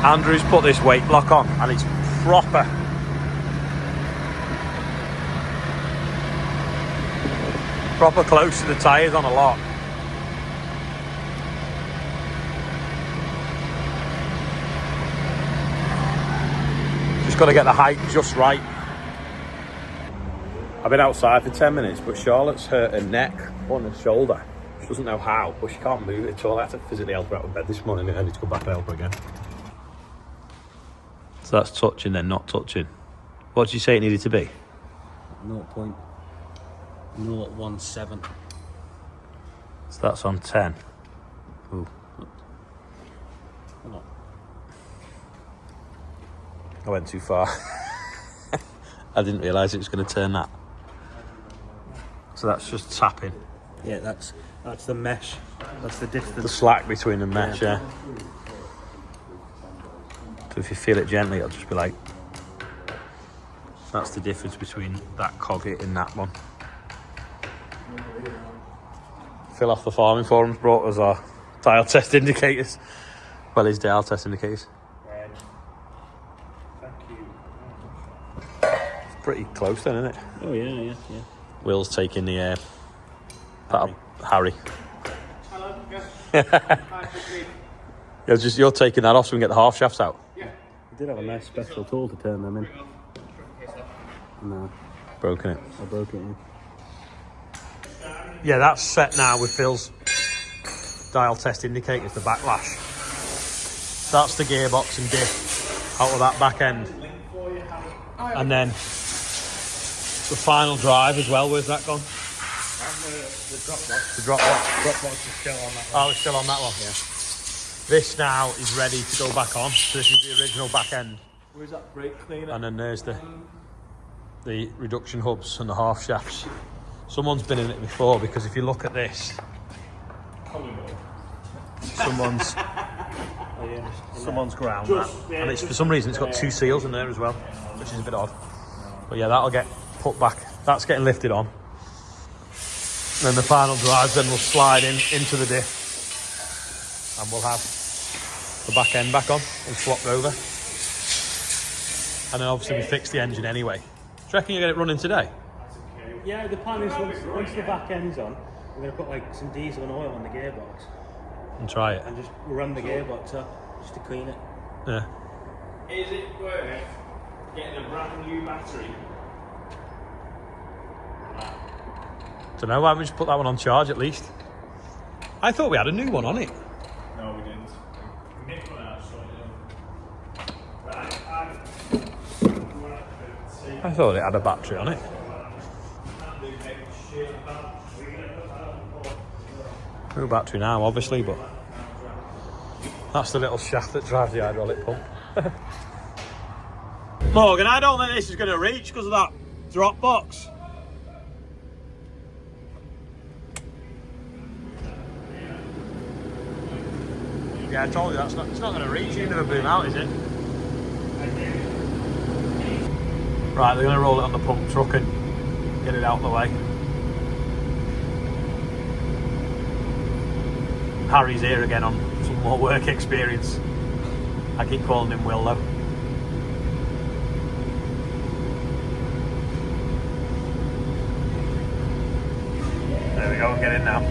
Andrew's put this weight block on and it's proper. Proper close to the tyres on a lot. Just got to get the height just right. I've been outside for 10 minutes, but Charlotte's hurt her neck on her shoulder. She doesn't know how, but she can't move it at all. I had to physically help her out of bed this morning and I need to go back and help her again. So that's touching then, not touching. What did you say it needed to be? 0.017. So that's on 10. Ooh. Hold on. I went too far. I didn't realise it was going to turn that. So that's just tapping. Yeah, that's the mesh. That's the distance. The slack between the mesh, yeah. So if you feel it gently, it'll just be like... That's the difference between that cog hit and that one. Phil off the farming forums brought us our dial test indicators. Well, his dial test indicators. Thank you. It's pretty close then, isn't it? Oh yeah. Will's taking the Harry. Hello. You're taking that off so we can get the half shafts out. I did have a nice special tool to turn them in. No, Broken it. I broke it. Yeah, that's set now with Phil's dial test indicators, the backlash. That's the gearbox and diff out of that back end. And then the final drive as well, where's that gone? The drop box. The drop box. Drop box is still on that one. Oh, it's still on that one? Yeah. This now is ready to go back on. So this is the original back end. Where's that brake cleaner? And then there's the reduction hubs and the half shafts. Someone's been in it before because if you look at this, someone's ground that, and it's for some reason it's got two seals in there as well, which is a bit odd. But yeah, that'll get put back. That's getting lifted on. And then the final drive then will slide into the diff, and we'll have the back end back on and swapped over. And then obviously we fixed the engine anyway. Do you reckon you get it running today? Yeah, the plan is once the back end's on, we're going to put like some diesel and oil on the gearbox And try it. and just run the gearbox up just to clean it. Yeah. Is it worth getting a brand new battery? Don't know, why don't we just put that one on charge at least? I thought we had a new one on it. No, we didn't. Nick went out, I thought it had a battery on it. No battery now, obviously, but that's the little shaft that drives the hydraulic pump. Morgan, I don't think this is going to reach because of that drop box. Yeah, I told you it's not going to reach even if I boom out, is it? Right, they're going to roll it on the pump truck and get it out of the way. Harry's here again on some more work experience. I keep calling him Will though. There we go, get in now.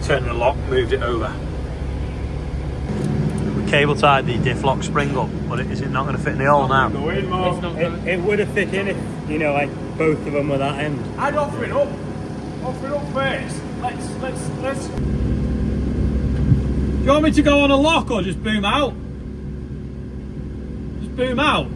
Turned the lock, moved it over. We cable tied the diff lock spring up, but is it not going to fit in the hole now? It would have fit in if, you know, like both of them were that end. I'd offer it up. Offer it up first. Let's. Do you want me to go on a lock or just boom out? Boom out.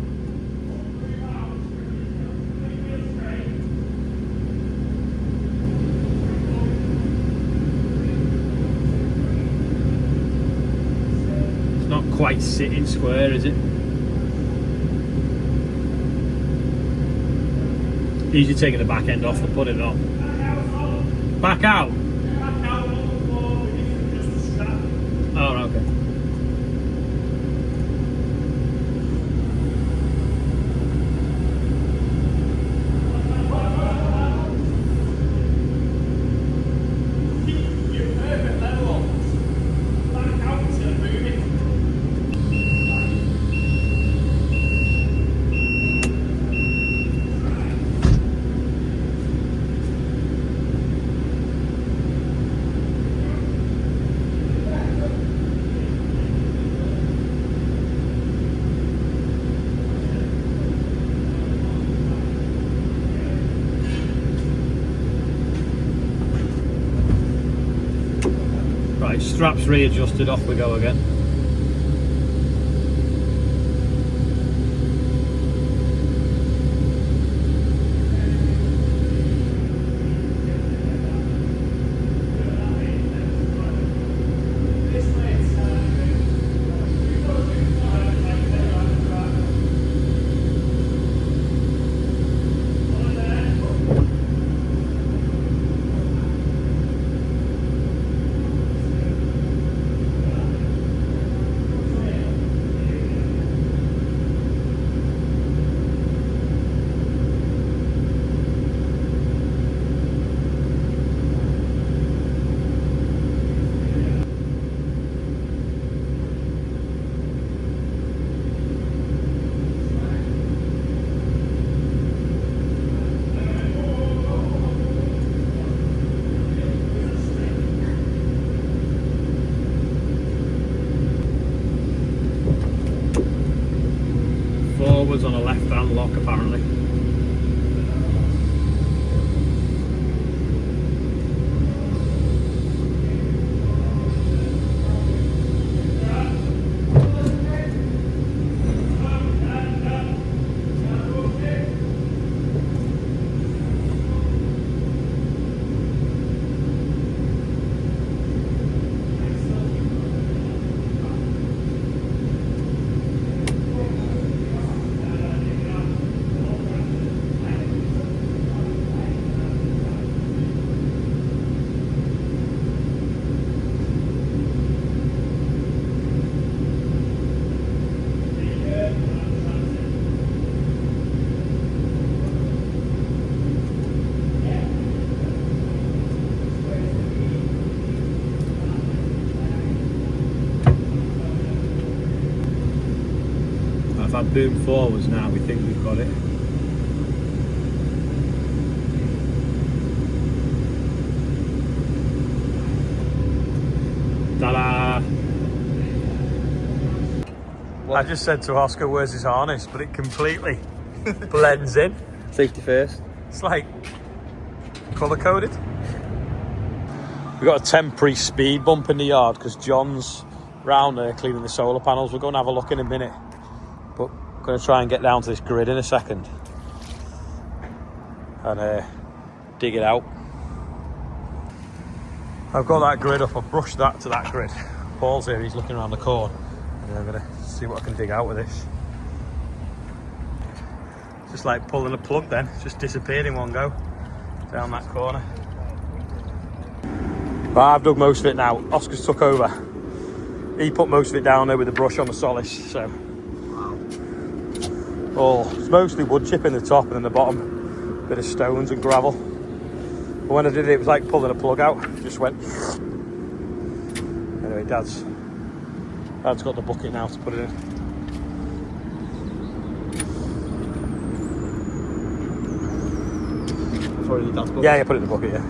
It's not quite sitting square, is it? Easy taking the back end off and putting it on. Back out. Oh, right, okay. Right, straps readjusted, off we go again. Forwards on a left-hand lock apparently. If I boom forwards now, we think we've got it. Ta-da! I just said to Oscar, where's his harness? But it completely blends in. Safety first. It's like colour-coded. We've got a temporary speed bump in the yard because John's round there cleaning the solar panels. We're going to have a look in a minute. But I'm going to try and get down to this grid in a second and dig it out. I've got that grid up, I've brushed that to that grid. Paul's here, he's looking around the corner. And I'm going to see what I can dig out with this. Just like pulling a plug then, it's just disappeared in one go down that corner. But I've dug most of it now. Oscar's took over. He put most of it down there with the brush on the solace, so. It's mostly wood chip in the top and in the bottom, bit of stones and gravel. But when I did it, it was like pulling a plug out. It just went. Anyway, Dad's got the bucket now to put it in. Yeah, put it in the bucket, yeah.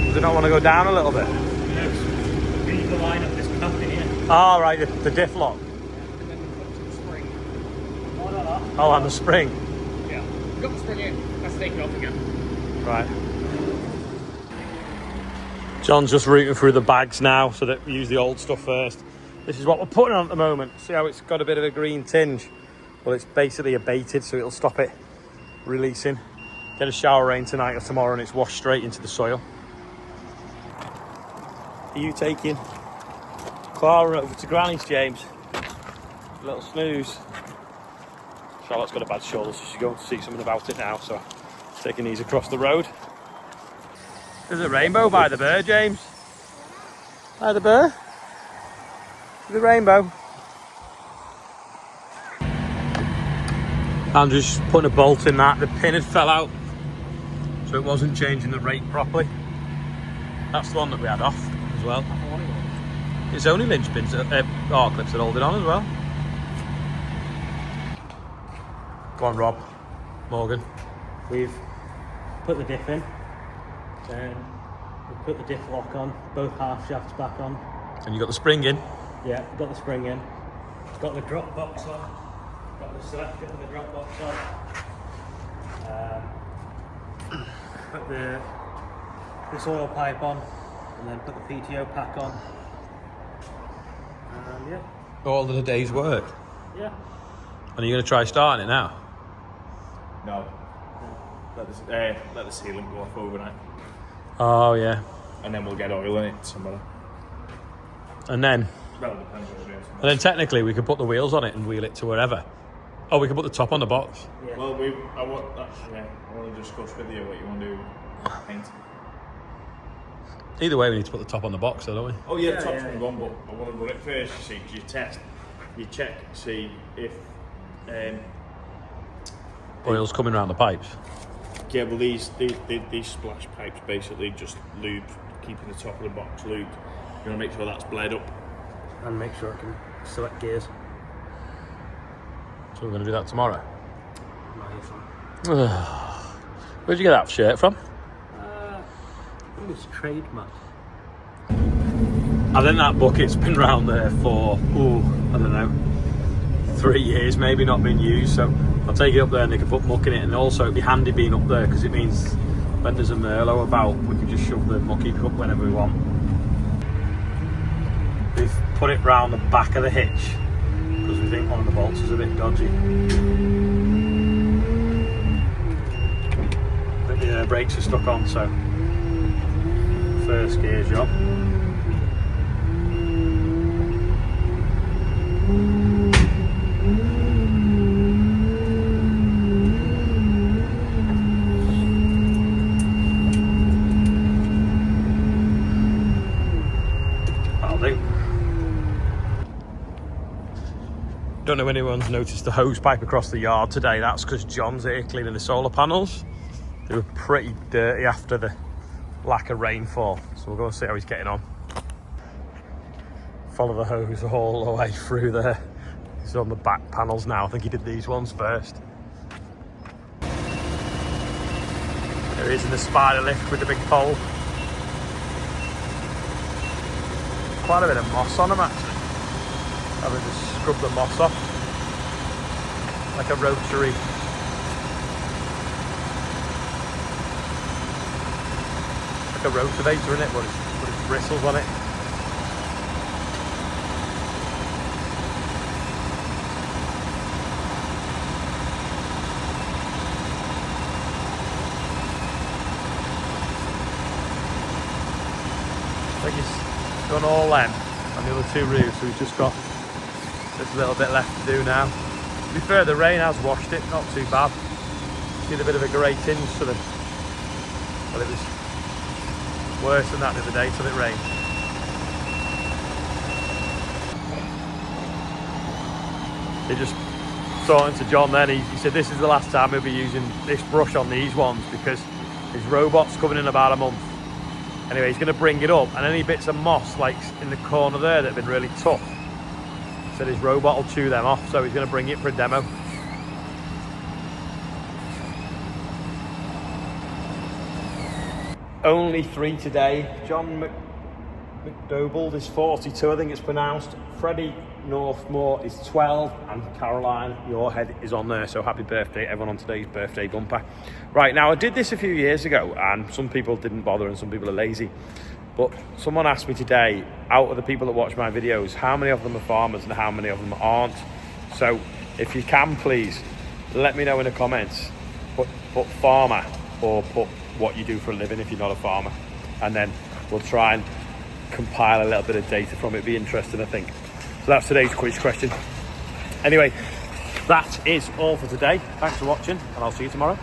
Does it not want to go down a little bit? The line up this cup in here. Oh, right, the diff lock. And then we've got the spring. Oh, and the spring. Yeah. We've got the spring in. Let's take it off again. Right. John's just rooting through the bags now so that we use the old stuff first. This is what we're putting on at the moment. See how it's got a bit of a green tinge? Well, it's basically abated, so it'll stop it releasing. Get a shower rain tonight or tomorrow and it's washed straight into the soil. Are you taking Clara over to Granny's, James? A little snooze. Charlotte's got a bad shoulder, so she's going to see something about it now, so taking these across the road. There's a rainbow by the Burr, James. By the Burr? The rainbow. Andrew's putting a bolt in that. The pin had fell out, so it wasn't changing the rate properly. That's the one that we had off as well. It's only linchpins, clips that hold it on as well. Go on, Rob. Morgan. We've put the diff in. We've put the diff lock on, both half shafts back on. And you got the spring in? Yeah, got the spring in. Got the drop box on. Got the selector for the drop box on. Put this oil pipe on, and then put the PTO pack on. Yeah. All of the day's work? Yeah. And are you going to try starting it now? No. Let the sealant go off overnight. Oh, yeah. And then we'll get oil in it tomorrow. And then? Well, depends what we're doing. And then technically we could put the wheels on it and wheel it to wherever. Oh, we could put the top on the box. Yeah. Well, I want to discuss with you what you want to do with paint. Either way, we need to put the top on the box, though, don't we? Oh yeah, the top's going on, but I want to run it first, you see, because you test, you check, see if Oil's coming around the pipes. yeah, well these splash pipes basically just lube, keeping the top of the box lubed. You want to make sure that's bled up. And make sure I can select gears. So we're going to do that tomorrow. Nice. Where'd you get that shirt from? I think it's trademark. I think that bucket's been round there for, I don't know, 3 years maybe, not been used. So I'll take it up there and they can put muck in it. And also it'd be handy being up there because it means when there's a Merlot about, we can just shove the mucky up whenever we want. We've put it round the back of the hitch because we think one of the bolts is a bit dodgy. I think the brakes are stuck on, so first gear job. That'll do. Don't know if anyone's noticed the hose pipe across the yard today. That's because John's here cleaning the solar panels. They were pretty dirty after the lack of rainfall, so we'll go and see how he's getting on. Follow the hose all the way through there. He's on the back panels now. I think he did these ones first. There he is in the spider lift with the big pole. Quite a bit of moss on them actually. Having to scrub the moss off like a rotary. A rotavator in it, but it's bristles on it. I think he's done all them on the other two roofs, so he's just got this little bit left to do now. To be fair, the rain has washed it, not too bad. See a bit of a grey tinge to them. Well, it was worse than that the other day till it rained. He just talking to John then, he said this is the last time he'll be using this brush on these ones because his robot's coming in about a month. Anyway, he's going to bring it up and any bits of moss like in the corner there that have been really tough, he said his robot will chew them off, so he's going to bring it for a demo. Only 3 today. John McDougall is 42, I think it's pronounced. Freddie Northmore is 12, and Caroline, your head is on there, so happy birthday everyone on today's birthday bumper. Right, now I did this a few years ago and some people didn't bother and some people are lazy. But someone asked me today, out of the people that watch my videos, how many of them are farmers and how many of them aren't. So if you can, please let me know in the comments, put farmer or put what you do for a living if you're not a farmer, and then we'll try and compile a little bit of data from it. Be interesting, I think. So that's today's quiz question. Anyway, that is all for today. Thanks for watching, and I'll see you tomorrow.